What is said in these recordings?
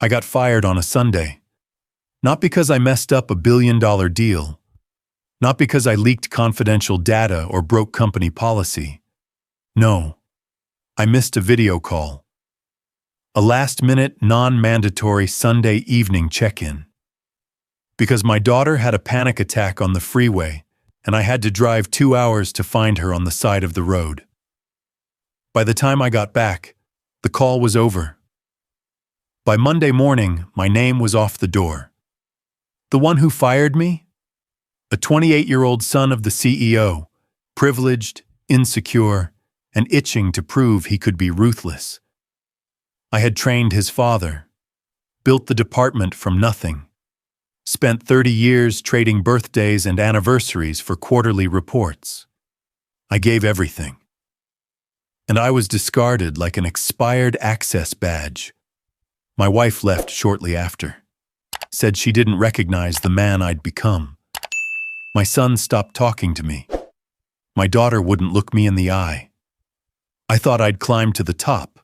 I got fired on a Sunday. Not because I messed up a billion-dollar deal. Not because I leaked confidential data or broke company policy. No, I missed a video call. A last-minute, non-mandatory Sunday evening check-in. Because my daughter had a panic attack on the freeway, and I had to drive 2 hours to find her on the side of the road. By the time I got back, the call was over. By Monday morning, my name was off the door. The one who fired me? A 28-year-old son of the CEO, privileged, insecure, and itching to prove he could be ruthless. I had trained his father, built the department from nothing, spent 30 years trading birthdays and anniversaries for quarterly reports. I gave everything. And I was discarded like an expired access badge. My wife left shortly after, said she didn't recognize the man I'd become. My son stopped talking to me. My daughter wouldn't look me in the eye. I thought I'd climbed to the top,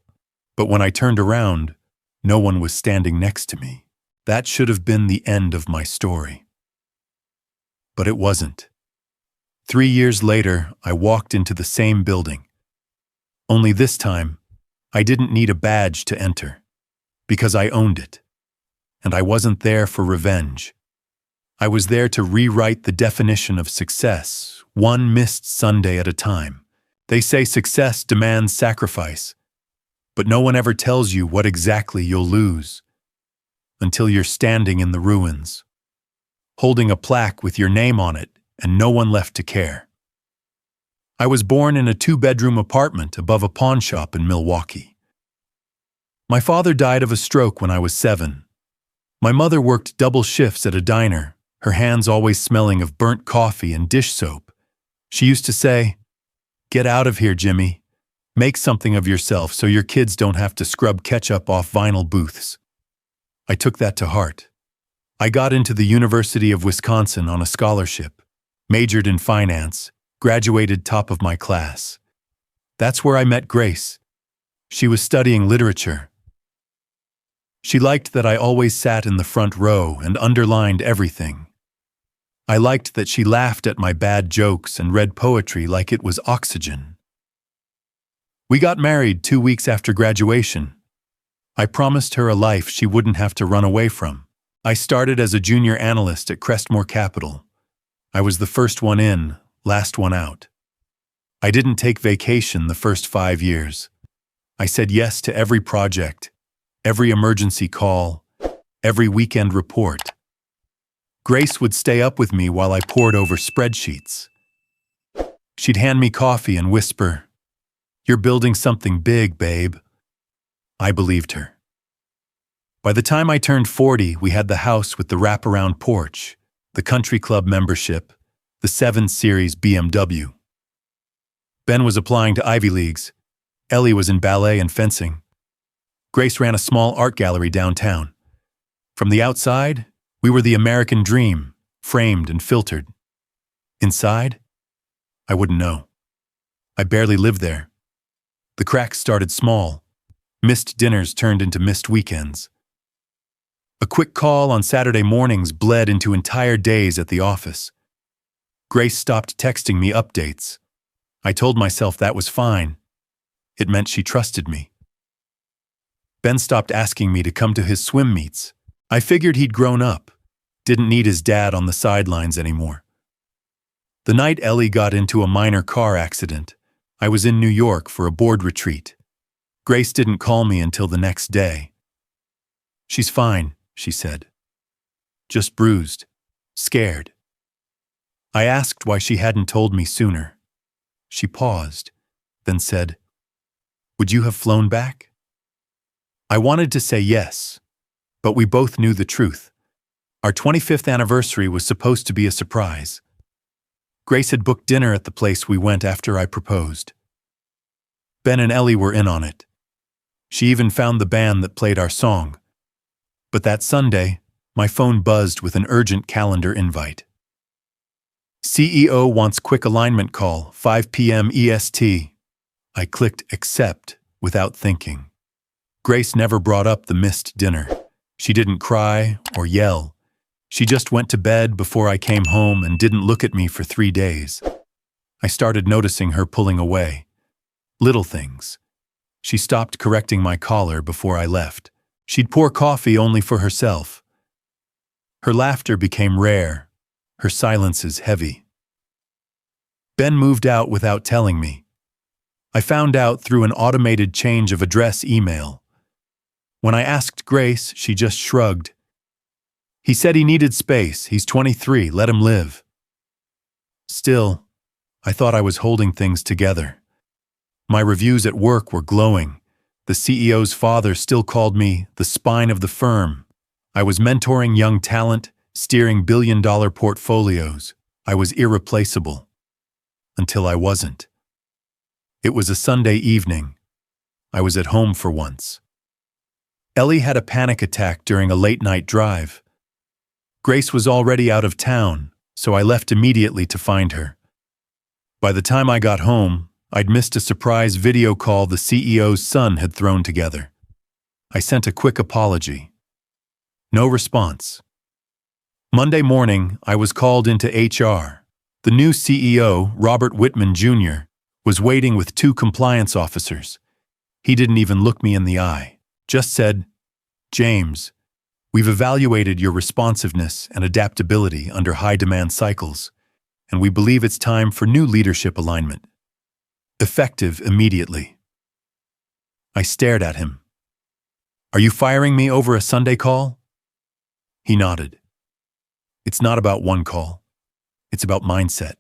but when I turned around, no one was standing next to me. That should have been the end of my story. But it wasn't. 3 years later, I walked into the same building. Only this time, I didn't need a badge to enter, because I owned it. And I wasn't there for revenge. I was there to rewrite the definition of success, one missed Sunday at a time. They say success demands sacrifice, but no one ever tells you what exactly you'll lose. Until you're standing in the ruins, holding a plaque with your name on it and no one left to care. I was born in a 2-bedroom apartment above a pawn shop in Milwaukee. My father died of a stroke when I was 7. My mother worked double shifts at a diner, her hands always smelling of burnt coffee and dish soap. She used to say, "Get out of here, Jimmy. Make something of yourself so your kids don't have to scrub ketchup off vinyl booths." I took that to heart. I got into the University of Wisconsin on a scholarship, majored in finance, graduated top of my class. That's where I met Grace. She was studying literature. She liked that I always sat in the front row and underlined everything. I liked that she laughed at my bad jokes and read poetry like it was oxygen. We got married 2 weeks after graduation. I promised her a life she wouldn't have to run away from. I started as a junior analyst at Crestmore Capital. I was the first one in, last one out. I didn't take vacation the first 5 years. I said yes to every project, every emergency call, every weekend report. Grace would stay up with me while I pored over spreadsheets. She'd hand me coffee and whisper, "You're building something big, babe." I believed her. By the time I turned 40, we had the house with the wraparound porch, the country club membership, the 7 Series BMW. Ben was applying to Ivy Leagues. Ellie was in ballet and fencing. Grace ran a small art gallery downtown. From the outside, we were the American dream, framed and filtered. Inside, I wouldn't know. I barely lived there. The cracks started small. Missed dinners turned into missed weekends. A quick call on Saturday mornings bled into entire days at the office. Grace stopped texting me updates. I told myself that was fine. It meant she trusted me. Ben stopped asking me to come to his swim meets. I figured he'd grown up, didn't need his dad on the sidelines anymore. The night Ellie got into a minor car accident, I was in New York for a board retreat. Grace didn't call me until the next day. "She's fine," she said. "Just bruised, scared." I asked why she hadn't told me sooner. She paused, then said, "Would you have flown back?" I wanted to say yes, but we both knew the truth. Our 25th anniversary was supposed to be a surprise. Grace had booked dinner at the place we went after I proposed. Ben and Ellie were in on it. She even found the band that played our song. But that Sunday, my phone buzzed with an urgent calendar invite. "CEO wants quick alignment call, 5 p.m. EST. I clicked accept without thinking. Grace never brought up the missed dinner. She didn't cry or yell. She just went to bed before I came home and didn't look at me for 3 days. I started noticing her pulling away. Little things. She stopped correcting my collar before I left. She'd pour coffee only for herself. Her laughter became rare, her silences heavy. Ben moved out without telling me. I found out through an automated change of address email. When I asked Grace, she just shrugged. He said he needed space. He's 23, let him live. Still, I thought I was holding things together. My reviews at work were glowing. The CEO's father still called me the spine of the firm. I was mentoring young talent, steering billion-dollar portfolios. I was irreplaceable. Until I wasn't. It was a Sunday evening. I was at home for once. Ellie had a panic attack during a late-night drive. Grace was already out of town, so I left immediately to find her. By the time I got home, I'd missed a surprise video call the CEO's son had thrown together. I sent a quick apology. No response. Monday morning, I was called into HR. The new CEO, Robert Whitman Jr., was waiting with 2 compliance officers. He didn't even look me in the eye, just said, "James, we've evaluated your responsiveness and adaptability under high-demand cycles, and we believe it's time for new leadership alignment. Effective immediately." I stared at him. "Are you firing me over a Sunday call?" He nodded. "It's not about one call. It's about mindset.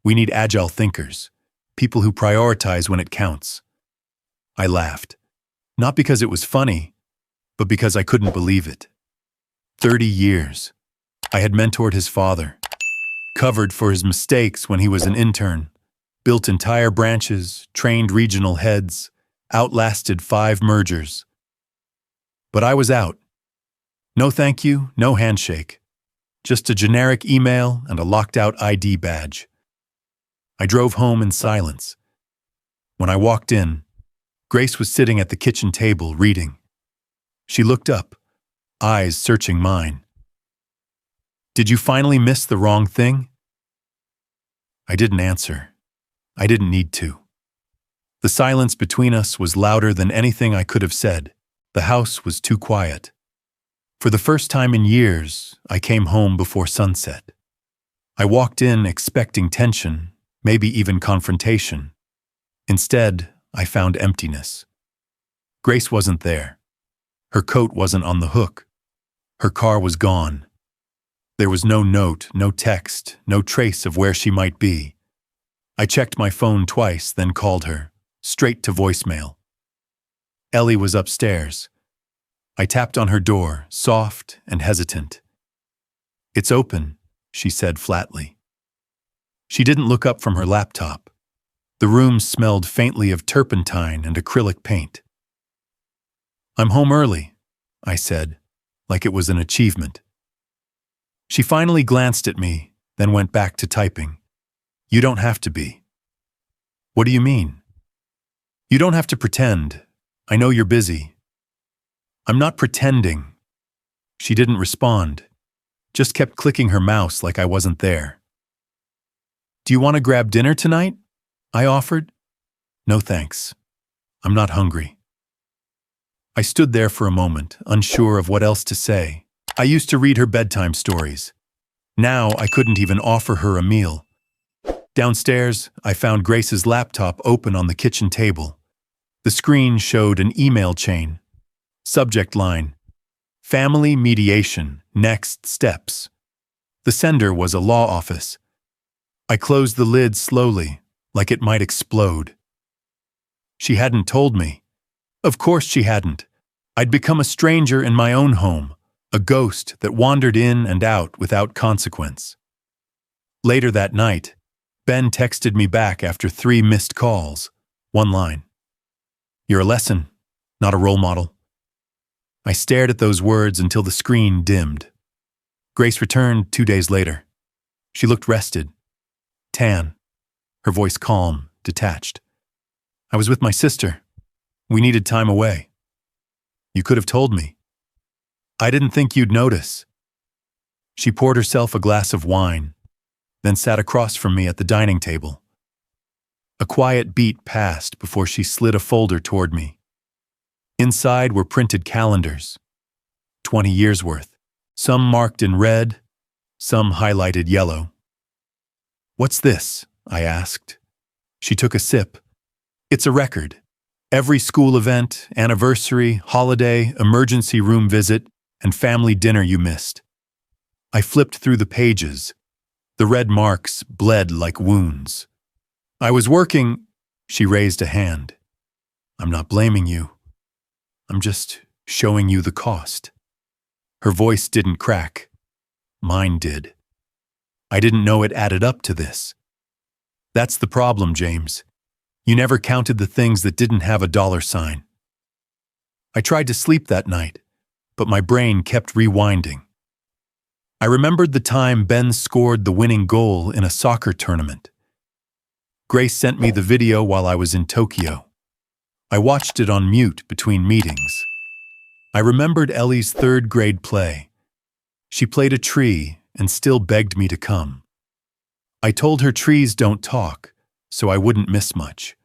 We need agile thinkers, people who prioritize when it counts." I laughed, not because it was funny, but because I couldn't believe it. 30 years. I had mentored his father, covered for his mistakes when he was an intern, built entire branches, trained regional heads, outlasted 5 mergers. But I was out. No thank you, no handshake. Just a generic email and a locked-out ID badge. I drove home in silence. When I walked in, Grace was sitting at the kitchen table reading. She looked up, eyes searching mine. "Did you finally miss the wrong thing?" I didn't answer. I didn't need to. The silence between us was louder than anything I could have said. The house was too quiet. For the first time in years, I came home before sunset. I walked in expecting tension, maybe even confrontation. Instead, I found emptiness. Grace wasn't there. Her coat wasn't on the hook. Her car was gone. There was no note, no text, no trace of where she might be. I checked my phone twice, then called her, straight to voicemail. Ellie was upstairs. I tapped on her door, soft and hesitant. "It's open," she said flatly. She didn't look up from her laptop. The room smelled faintly of turpentine and acrylic paint. "I'm home early," I said, like it was an achievement. She finally glanced at me, then went back to typing. "You don't have to be." "What do you mean?" "You don't have to pretend. I know you're busy." "I'm not pretending." She didn't respond, just kept clicking her mouse like I wasn't there. "Do you want to grab dinner tonight?" I offered. "No thanks. I'm not hungry." I stood there for a moment, unsure of what else to say. I used to read her bedtime stories. Now I couldn't even offer her a meal. Downstairs, I found Grace's laptop open on the kitchen table. The screen showed an email chain. Subject line: Family Mediation, Next Steps. The sender was a law office. I closed the lid slowly, like it might explode. She hadn't told me. Of course she hadn't. I'd become a stranger in my own home, a ghost that wandered in and out without consequence. Later that night, Ben texted me back after 3 missed calls. One line: "You're a lesson, not a role model." I stared at those words until the screen dimmed. Grace returned 2 days later. She looked rested, tan, her voice calm, detached. "I was with my sister. We needed time away." "You could have told me." I didn't think you'd notice. She poured herself a glass of wine, then sat across from me at the dining table. A quiet beat passed before she slid a folder toward me. Inside were printed calendars, 20 years worth, some marked in red, some highlighted yellow. "What's this?" I asked. She took a sip. "It's a record. Every school event, anniversary, holiday, emergency room visit, and family dinner you missed." I flipped through the pages. The red marks bled like wounds. "I was working—" She raised a hand. "I'm not blaming you. I'm just showing you the cost." Her voice didn't crack. Mine did. I didn't know it added up to this. That's the problem, James. You never counted the things that didn't have a dollar sign. I tried to sleep that night, but my brain kept rewinding. I remembered the time Ben scored the winning goal in a soccer tournament. Grace sent me the video while I was in Tokyo. I watched it on mute between meetings. I remembered Ellie's third-grade play. She played a tree and still begged me to come. I told her trees don't talk, so I wouldn't miss much.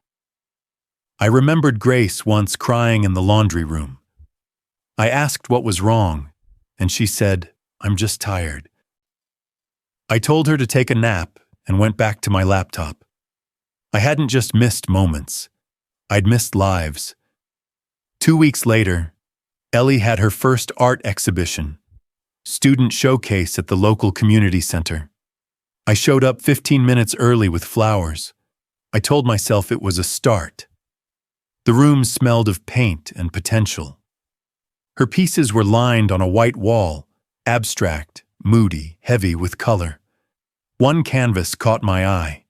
I remembered Grace once crying in the laundry room. I asked what was wrong, and she said, "I'm just tired." I told her to take a nap and went back to my laptop. I hadn't just missed moments. I'd missed lives. 2 weeks later, Ellie had her first art exhibition, student showcase at the local community center. I showed up 15 minutes early with flowers. I told myself it was a start. The room smelled of paint and potential. Her pieces were lined on a white wall, abstract, moody, heavy with color. One canvas caught my eye.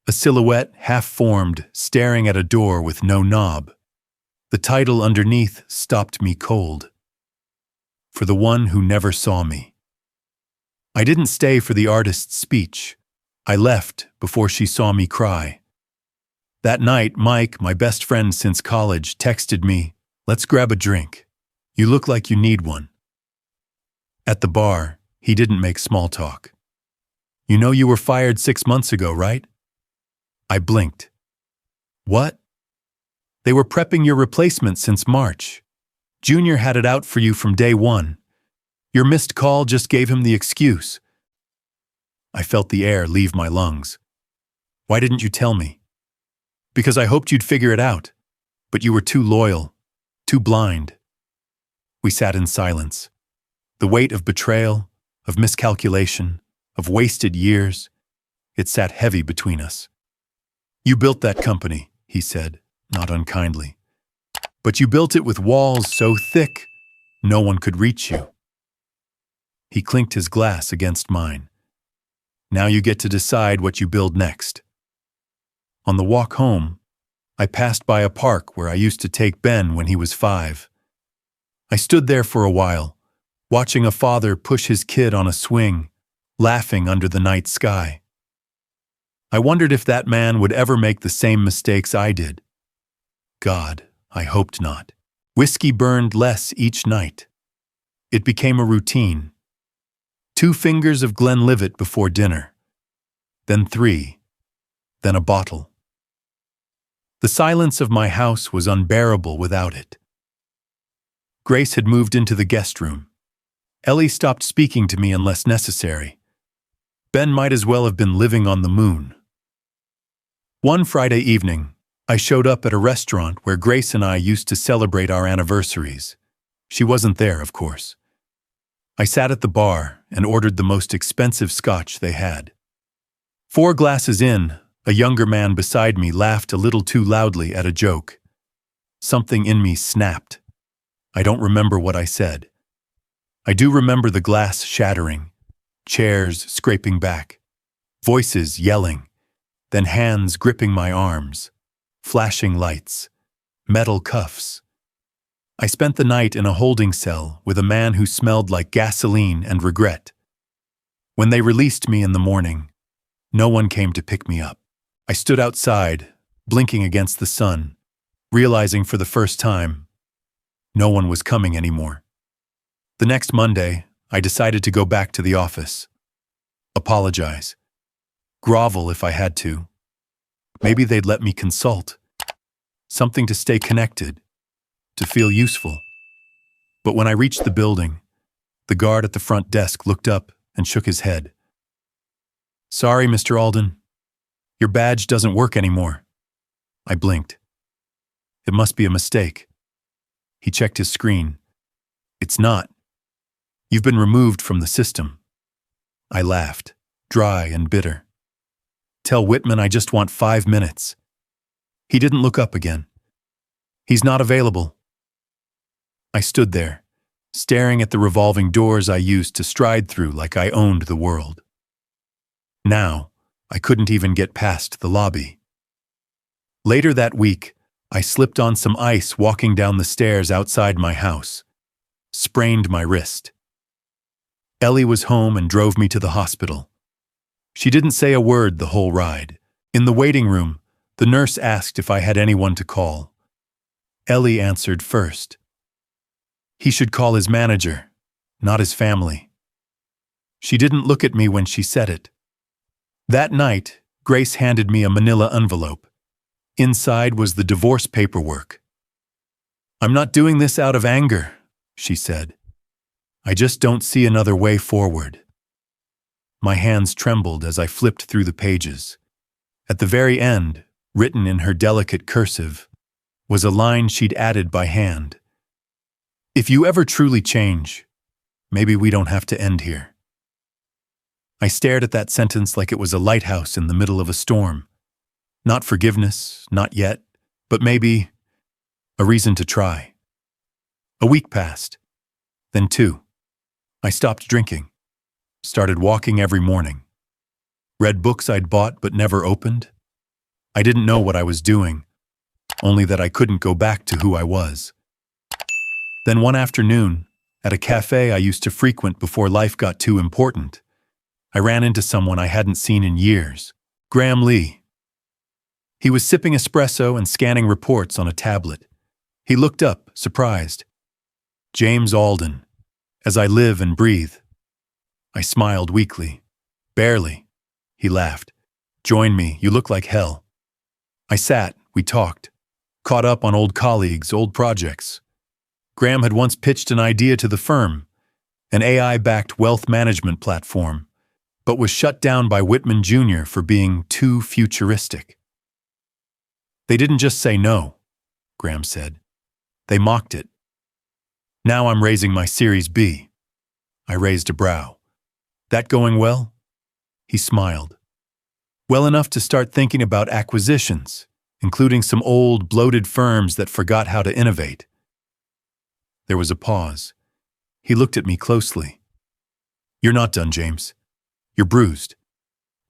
A silhouette half-formed, staring at a door with no knob. The title underneath stopped me cold. "For the one who never saw me." I didn't stay for the artist's speech. I left before she saw me cry. That night, Mike, my best friend since college, texted me, "Let's grab a drink. You look like you need one." At the bar, he didn't make small talk. "You know you were fired 6 months ago, right?" I blinked. "What?" "They were prepping your replacement since March. Junior had it out for you from day one. Your missed call just gave him the excuse." I felt the air leave my lungs. "Why didn't you tell me?" "Because I hoped you'd figure it out. But you were too loyal, too blind." We sat in silence. The weight of betrayal, of miscalculation, of wasted years, it sat heavy between us. "You built that company," he said, not unkindly. "But you built it with walls so thick, no one could reach you." He clinked his glass against mine. "Now you get to decide what you build next." On the walk home, I passed by a park where I used to take Ben when he was 5. I stood there for a while, watching a father push his kid on a swing, laughing under the night sky. I wondered if that man would ever make the same mistakes I did. God, I hoped not. Whiskey burned less each night. It became a routine. 2 fingers of Glenlivet before dinner, then 3, then a bottle. The silence of my house was unbearable without it. Grace had moved into the guest room. Ellie stopped speaking to me unless necessary. Ben might as well have been living on the moon. One Friday evening, I showed up at a restaurant where Grace and I used to celebrate our anniversaries. She wasn't there, of course. I sat at the bar and ordered the most expensive scotch they had. 4 glasses in, a younger man beside me laughed a little too loudly at a joke. Something in me snapped. I don't remember what I said. I do remember the glass shattering, chairs scraping back, voices yelling, then hands gripping my arms, flashing lights, metal cuffs. I spent the night in a holding cell with a man who smelled like gasoline and regret. When they released me in the morning, no one came to pick me up. I stood outside, blinking against the sun, realizing for the first time, no one was coming anymore. The next Monday, I decided to go back to the office. Apologize. Grovel if I had to. Maybe they'd let me consult. Something to stay connected, to feel useful. But when I reached the building, the guard at the front desk looked up and shook his head. Sorry, Mr. Alden. Your badge doesn't work anymore. I blinked. It must be a mistake. He checked his screen. It's not. You've been removed from the system. I laughed, dry and bitter. Tell Whitman I just want 5 minutes. He didn't look up again. He's not available. I stood there, staring at the revolving doors I used to stride through like I owned the world. Now, I couldn't even get past the lobby. Later that week, I slipped on some ice walking down the stairs outside my house. Sprained my wrist. Ellie was home and drove me to the hospital. She didn't say a word the whole ride. In the waiting room, the nurse asked if I had anyone to call. Ellie answered first. He should call his manager, not his family. She didn't look at me when she said it. That night, Grace handed me a manila envelope. Inside was the divorce paperwork. I'm not doing this out of anger, she said. I just don't see another way forward. My hands trembled as I flipped through the pages. At the very end, written in her delicate cursive, was a line she'd added by hand. If you ever truly change, maybe we don't have to end here. I stared at that sentence like it was a lighthouse in the middle of a storm. Not forgiveness, not yet, but maybe a reason to try. A week passed, then 2. I stopped drinking, started walking every morning, read books I'd bought but never opened. I didn't know what I was doing, only that I couldn't go back to who I was. Then one afternoon, at a cafe I used to frequent before life got too important, I ran into someone I hadn't seen in years, Graham Lee. He was sipping espresso and scanning reports on a tablet. He looked up, surprised. James Alden, as I live and breathe. I smiled weakly. Barely. He laughed. Join me, you look like hell. I sat, we talked. Caught up on old colleagues, old projects. Graham had once pitched an idea to the firm, an AI-backed wealth management platform, but was shut down by Whitman Jr. for being too futuristic. They didn't just say no, Graham said. They mocked it. Now I'm raising my Series B. I raised a brow. That going well? He smiled. Well enough to start thinking about acquisitions, including some old, bloated firms that forgot how to innovate. There was a pause. He looked at me closely. You're not done, James. You're bruised,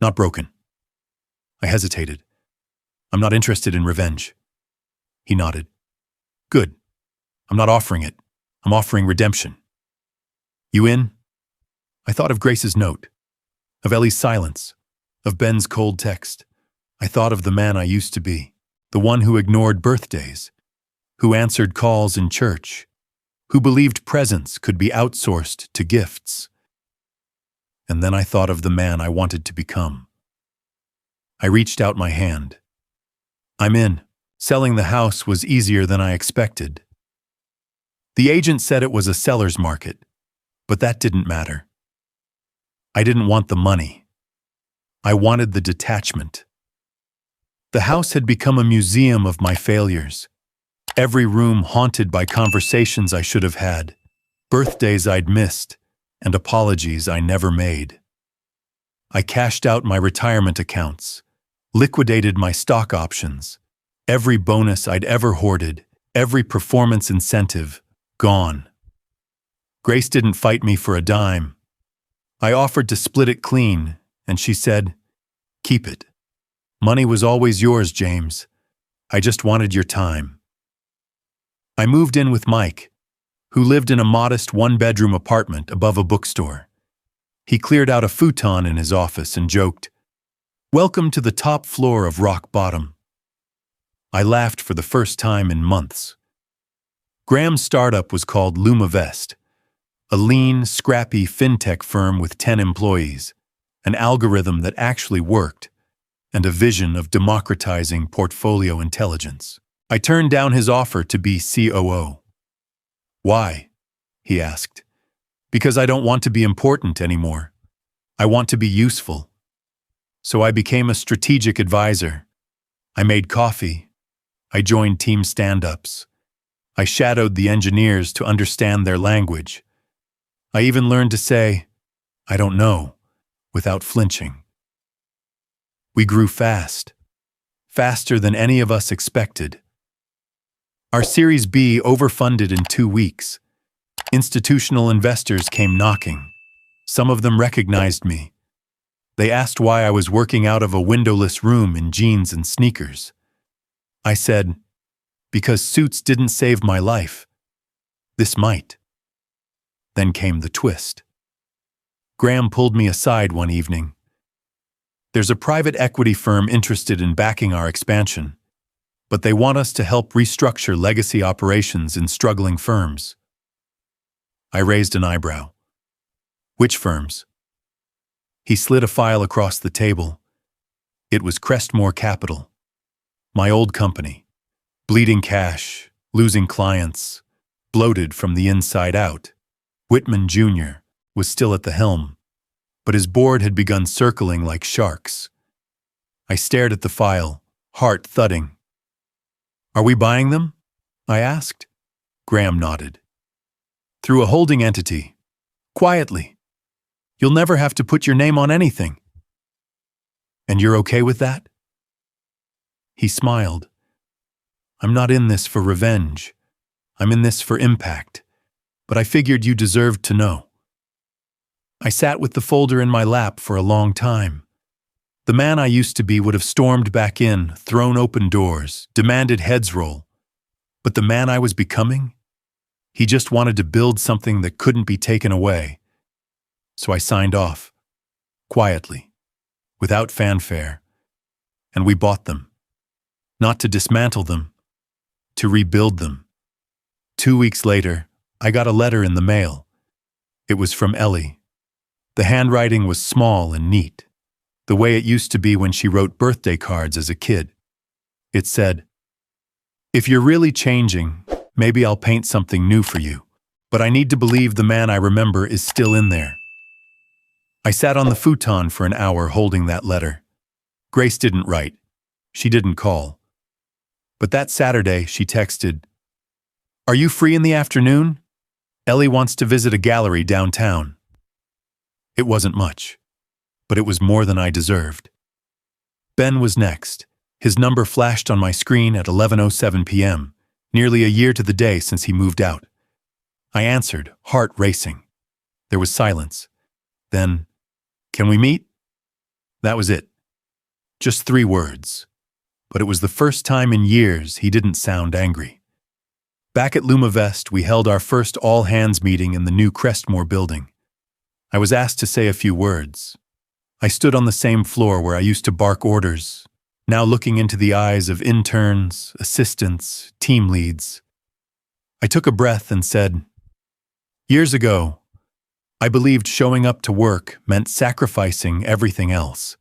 not broken. I hesitated. I'm not interested in revenge. He nodded. Good. I'm not offering it. I'm offering redemption. You in? I thought of Grace's note, of Ellie's silence, of Ben's cold text. I thought of the man I used to be, the one who ignored birthdays, who answered calls in church, who believed presents could be outsourced to gifts. And then I thought of the man I wanted to become. I reached out my hand. I'm in. Selling the house was easier than I expected. The agent said it was a seller's market, but that didn't matter. I didn't want the money. I wanted the detachment. The house had become a museum of my failures. Every room haunted by conversations I should have had, birthdays I'd missed, and apologies I never made. I cashed out my retirement accounts, liquidated my stock options. Every bonus I'd ever hoarded, every performance incentive, gone. Grace didn't fight me for a dime. I offered to split it clean, and she said, keep it. Money was always yours, James. I just wanted your time. I moved in with Mike, who lived in a modest one-bedroom apartment above a bookstore. He cleared out a futon in his office and joked, "Welcome to the top floor of rock bottom." I laughed for the first time in months. Graham's startup was called LumaVest, A lean, scrappy fintech firm with 10 employees, an algorithm that actually worked, and a vision of democratizing portfolio intelligence. I turned down his offer to be COO. Why? He asked. Because I don't want to be important anymore. I want to be useful. So I became a strategic advisor. I made coffee. I joined team stand-ups. I shadowed the engineers to understand their language. I even learned to say, "I don't know," without flinching. We grew fast, faster than any of us expected. Our Series B overfunded in 2 weeks. Institutional investors came knocking. Some of them recognized me. They asked why I was working out of a windowless room in jeans and sneakers. I said, because suits didn't save my life. This might. Then came the twist. Graham pulled me aside one evening. There's a private equity firm interested in backing our expansion, but they want us to help restructure legacy operations in struggling firms. I raised an eyebrow. Which firms? He slid a file across the table. It was Crestmore Capital. My old company. Bleeding cash, losing clients, bloated from the inside out. Whitman Jr. was still at the helm, but his board had begun circling like sharks. I stared at the file, heart thudding. Are we buying them? I asked. Graham nodded. Through a holding entity. Quietly. You'll never have to put your name on anything. And you're okay with that? He smiled. I'm not in this for revenge. I'm in this for impact. But I figured you deserved to know. I sat with the folder in my lap for a long time. The man I used to be would have stormed back in, thrown open doors, demanded heads roll. But the man I was becoming? He just wanted to build something that couldn't be taken away. So I signed off, quietly, without fanfare, and we bought them. Not to dismantle them, to rebuild them. 2 weeks later, I got a letter in the mail. It was from Ellie. The handwriting was small and neat, the way it used to be when she wrote birthday cards as a kid. It said, "If you're really changing, maybe I'll paint something new for you, but I need to believe the man I remember is still in there." I sat on the futon for an hour holding that letter. Grace didn't write. She didn't call. But that Saturday, she texted, "Are you free in the afternoon? Ellie wants to visit a gallery downtown." It wasn't much, but it was more than I deserved. Ben was next. His number flashed on my screen at 11:07 p.m., nearly a year to the day since he moved out. I answered, heart racing. There was silence. Then, "Can we meet?" That was it. Just 3 words. But it was the first time in years he didn't sound angry. Back at Lumavest, we held our first all-hands meeting in the new Crestmore building. I was asked to say a few words. I stood on the same floor where I used to bark orders, now looking into the eyes of interns, assistants, team leads. I took a breath and said, "Years ago, I believed showing up to work meant sacrificing everything else.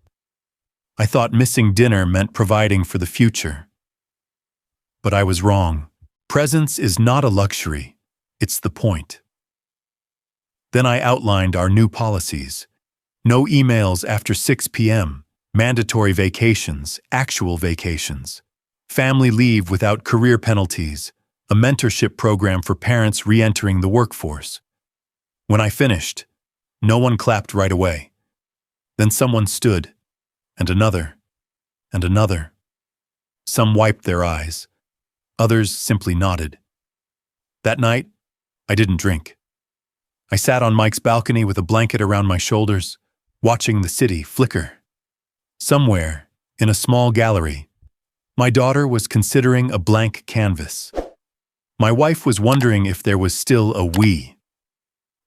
I thought missing dinner meant providing for the future. But I was wrong. Presence is not a luxury, it's the point." Then I outlined our new policies. No emails after 6 p.m., mandatory vacations, actual vacations, family leave without career penalties, a mentorship program for parents re-entering the workforce. When I finished, no one clapped right away. Then someone stood, and another, and another. Some wiped their eyes. Others simply nodded. That night, I didn't drink. I sat on Mike's balcony with a blanket around my shoulders, watching the city flicker. Somewhere, in a small gallery, my daughter was considering a blank canvas. My wife was wondering if there was still a we.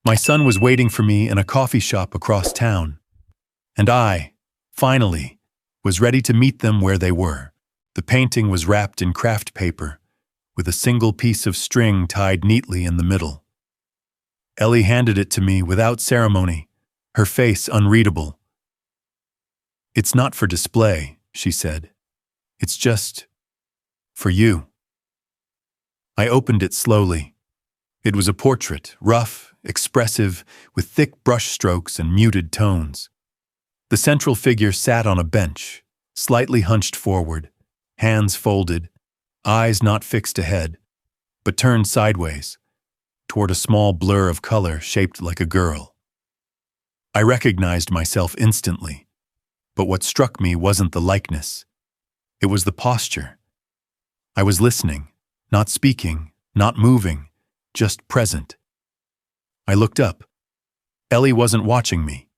My son was waiting for me in a coffee shop across town. And I, finally, was ready to meet them where they were. The painting was wrapped in craft paper, with a single piece of string tied neatly in the middle. Ellie handed it to me without ceremony, her face unreadable. "It's not for display," she said. "It's just for you." I opened it slowly. It was a portrait, rough, expressive, with thick brush strokes and muted tones. The central figure sat on a bench, slightly hunched forward, hands folded, eyes not fixed ahead, but turned sideways, toward a small blur of color shaped like a girl. I recognized myself instantly, but what struck me wasn't the likeness. It was the posture. I was listening, not speaking, not moving, just present. I looked up. Ellie wasn't watching me.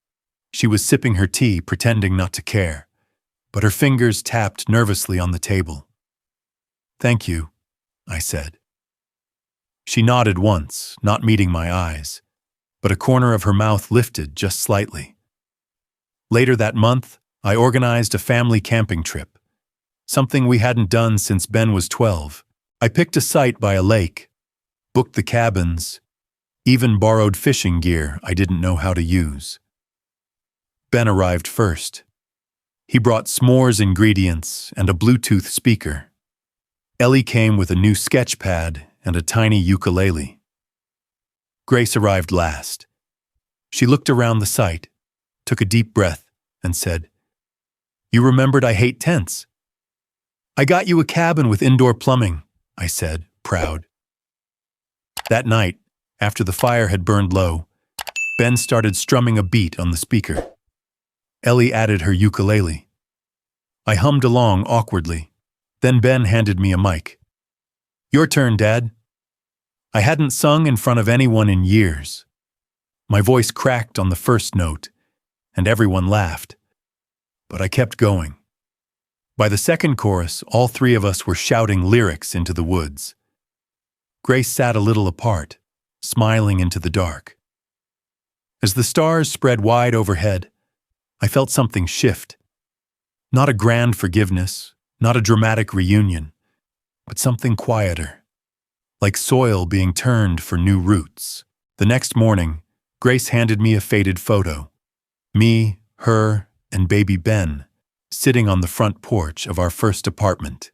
She was sipping her tea, pretending not to care, but her fingers tapped nervously on the table. "Thank you," I said. She nodded once, not meeting my eyes, but a corner of her mouth lifted just slightly. Later that month, I organized a family camping trip, something we hadn't done since Ben was 12. I picked a site by a lake, booked the cabins, even borrowed fishing gear I didn't know how to use. Ben arrived first. He brought s'mores ingredients and a Bluetooth speaker. Ellie came with a new sketch pad and a tiny ukulele. Grace arrived last. She looked around the site, took a deep breath, and said, "You remembered I hate tents." "I got you a cabin with indoor plumbing," I said, proud. That night, after the fire had burned low, Ben started strumming a beat on the speaker. Ellie added her ukulele. I hummed along awkwardly. Then Ben handed me a mic. "Your turn, Dad." I hadn't sung in front of anyone in years. My voice cracked on the first note, and everyone laughed. But I kept going. By the second chorus, all three of us were shouting lyrics into the woods. Grace sat a little apart, smiling into the dark. As the stars spread wide overhead, I felt something shift. Not a grand forgiveness, not a dramatic reunion, but something quieter, like soil being turned for new roots. The next morning, Grace handed me a faded photo. Me, her, and baby Ben, sitting on the front porch of our first apartment.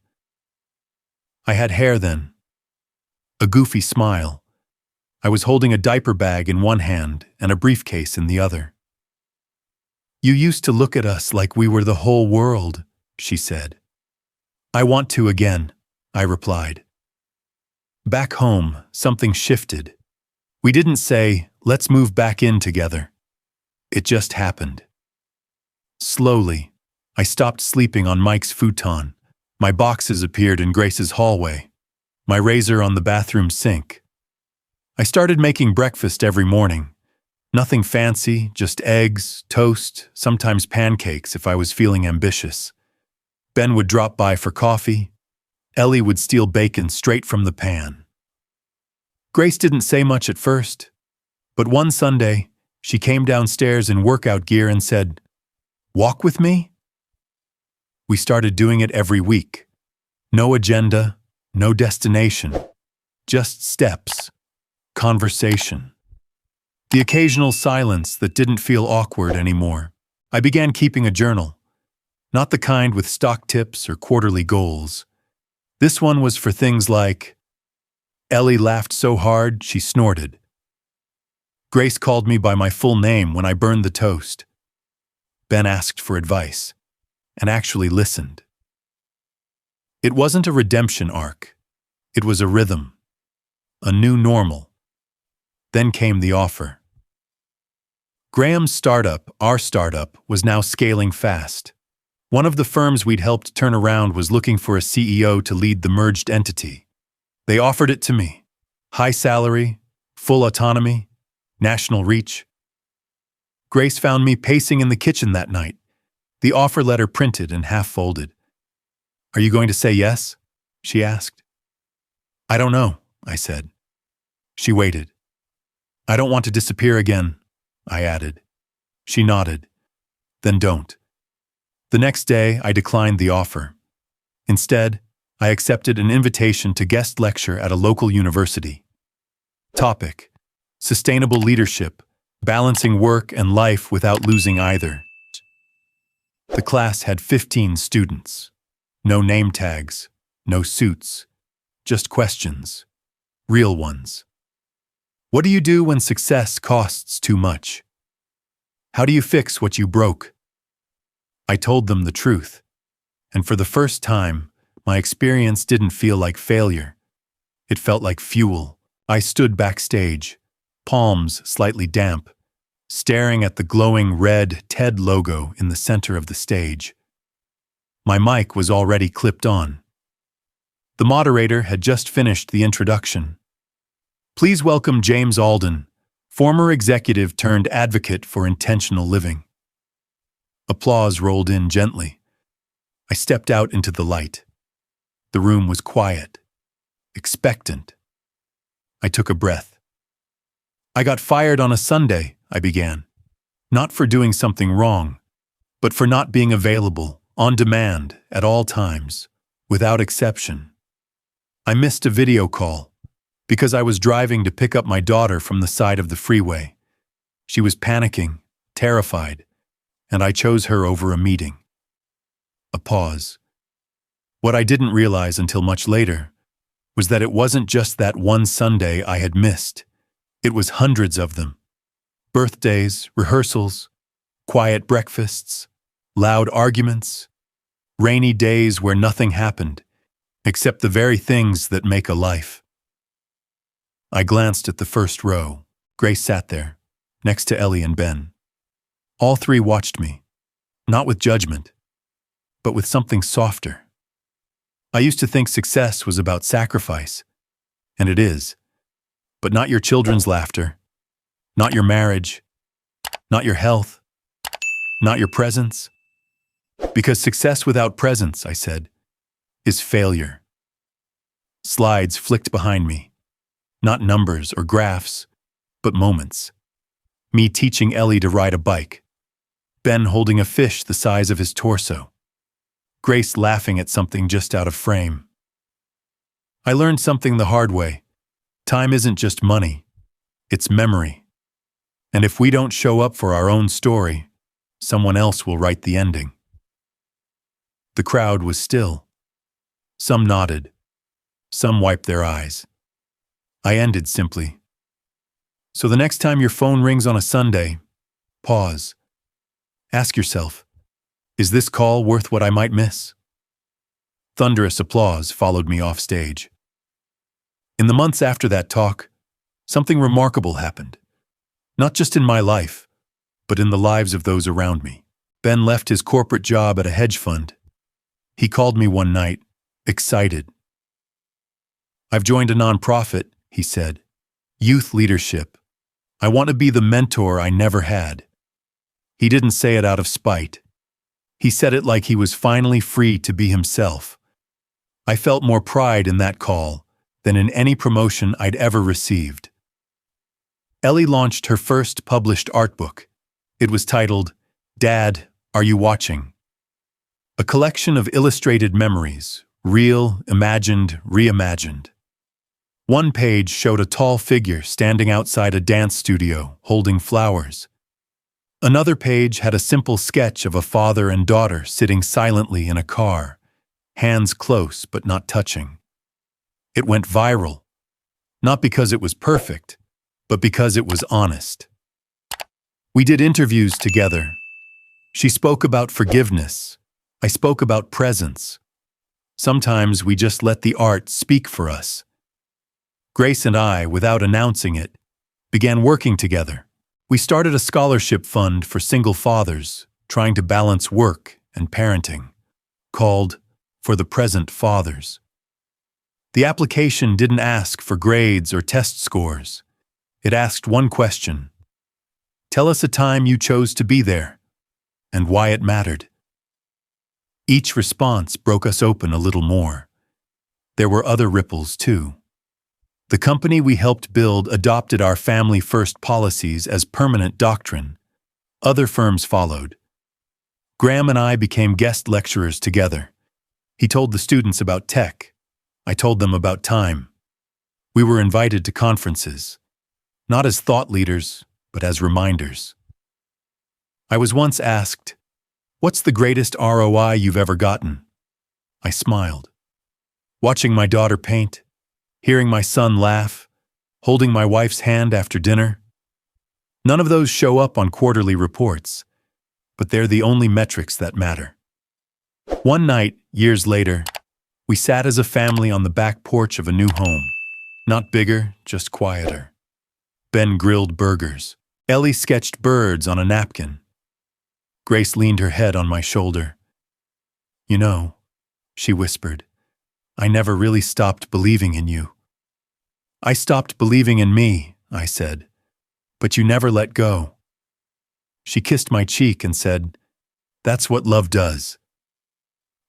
I had hair then, a goofy smile. I was holding a diaper bag in one hand and a briefcase in the other. "You used to look at us like we were the whole world," she said. "I want to again," I replied. Back home, something shifted. We didn't say, "Let's move back in together." It just happened. Slowly, I stopped sleeping on Mike's futon. My boxes appeared in Grace's hallway, my razor on the bathroom sink. I started making breakfast every morning. Nothing fancy, just eggs, toast, sometimes pancakes if I was feeling ambitious. Ben would drop by for coffee. Ellie would steal bacon straight from the pan. Grace didn't say much at first, but one Sunday, she came downstairs in workout gear and said, "Walk with me?" We started doing it every week. No agenda, no destination, just steps, conversation. The occasional silence that didn't feel awkward anymore. I began keeping a journal, not the kind with stock tips or quarterly goals. This one was for things like, Ellie laughed so hard she snorted. Grace called me by my full name when I burned the toast. Ben asked for advice, and actually listened. It wasn't a redemption arc. It was a rhythm, a new normal. Then came the offer. Graham's startup, our startup, was now scaling fast. One of the firms we'd helped turn around was looking for a CEO to lead the merged entity. They offered it to me. High salary, full autonomy, national reach. Grace found me pacing in the kitchen that night, the offer letter printed and half folded. "Are you going to say yes?" she asked. "I don't know," I said. She waited. "I don't want to disappear again," I added. She nodded. "Then don't." The next day, I declined the offer. Instead, I accepted an invitation to guest lecture at a local university. Topic: Sustainable leadership, balancing work and life without losing either. The class had 15 students. No name tags, no suits, just questions. Real ones. What do you do when success costs too much? How do you fix what you broke? I told them the truth, and for the first time, my experience didn't feel like failure. It felt like fuel. I stood backstage, palms slightly damp, staring at the glowing red TED logo in the center of the stage. My mic was already clipped on. The moderator had just finished the introduction. Please welcome James Alden, former executive turned advocate for intentional living. Applause rolled in gently. I stepped out into the light. The room was quiet, expectant. I took a breath. I got fired on a Sunday, I began. Not for doing something wrong, but for not being available, on demand, at all times, without exception. I missed a video call because I was driving to pick up my daughter from the side of the freeway. She was panicking, terrified, and I chose her over a meeting. A pause. What I didn't realize until much later was that it wasn't just that one Sunday I had missed. It was hundreds of them. Birthdays, rehearsals, quiet breakfasts, loud arguments, rainy days where nothing happened, except the very things that make a life. I glanced at the first row. Grace sat there, next to Ellie and Ben. All three watched me, not with judgment, but with something softer. I used to think success was about sacrifice, and it is, but not your children's laughter, not your marriage, not your health, not your presence. Because success without presence, I said, is failure. Slides flicked behind me. Not numbers or graphs, but moments. Me teaching Ellie to ride a bike. Ben holding a fish the size of his torso. Grace laughing at something just out of frame. I learned something the hard way. Time isn't just money. It's memory. And if we don't show up for our own story, someone else will write the ending. The crowd was still. Some nodded. Some wiped their eyes. I ended simply. So the next time your phone rings on a Sunday, pause. Ask yourself, is this call worth what I might miss? Thunderous applause followed me off stage. In the months after that talk, something remarkable happened. Not just in my life, but in the lives of those around me. Ben left his corporate job at a hedge fund. He called me one night, excited. I've joined a nonprofit, he said. Youth leadership. I want to be the mentor I never had. He didn't say it out of spite. He said it like he was finally free to be himself. I felt more pride in that call than in any promotion I'd ever received. Ellie launched her first published art book. It was titled, Dad, Are You Watching? A collection of illustrated memories, real, imagined, reimagined. One page showed a tall figure standing outside a dance studio, holding flowers. Another page had a simple sketch of a father and daughter sitting silently in a car, hands close but not touching. It went viral, not because it was perfect, but because it was honest. We did interviews together. She spoke about forgiveness. I spoke about presence. Sometimes we just let the art speak for us. Grace and I, without announcing it, began working together. We started a scholarship fund for single fathers trying to balance work and parenting, called For the Present Fathers. The application didn't ask for grades or test scores. It asked one question. Tell us a time you chose to be there, and why it mattered. Each response broke us open a little more. There were other ripples, too. The company we helped build adopted our family-first policies as permanent doctrine. Other firms followed. Graham and I became guest lecturers together. He told the students about tech. I told them about time. We were invited to conferences. not as thought leaders, but as reminders. I was once asked, "What's the greatest ROI you've ever gotten?" I smiled. Watching my daughter paint, hearing my son laugh, holding my wife's hand after dinner. None of those show up on quarterly reports, but they're the only metrics that matter. One night, years later, we sat as a family on the back porch of a new home. Not bigger, just quieter. Ben grilled burgers. Ellie sketched birds on a napkin. Grace leaned her head on my shoulder. "You know," she whispered, "I never really stopped believing in you." "I stopped believing in me," I said, "but you never let go." She kissed my cheek and said, "That's what love does."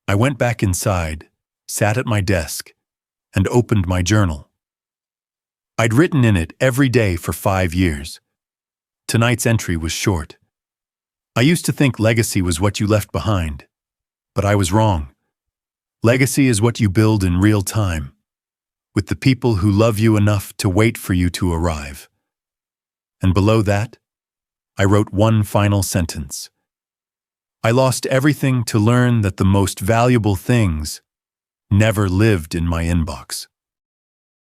I went back inside, sat at my desk, and opened my journal. I'd written in it every day for 5 years. Tonight's entry was short. I used to think legacy was what you left behind, but I was wrong. Legacy is what you build in real time, with the people who love you enough to wait for you to arrive. And below that, I wrote one final sentence. I lost everything to learn that the most valuable things never lived in my inbox.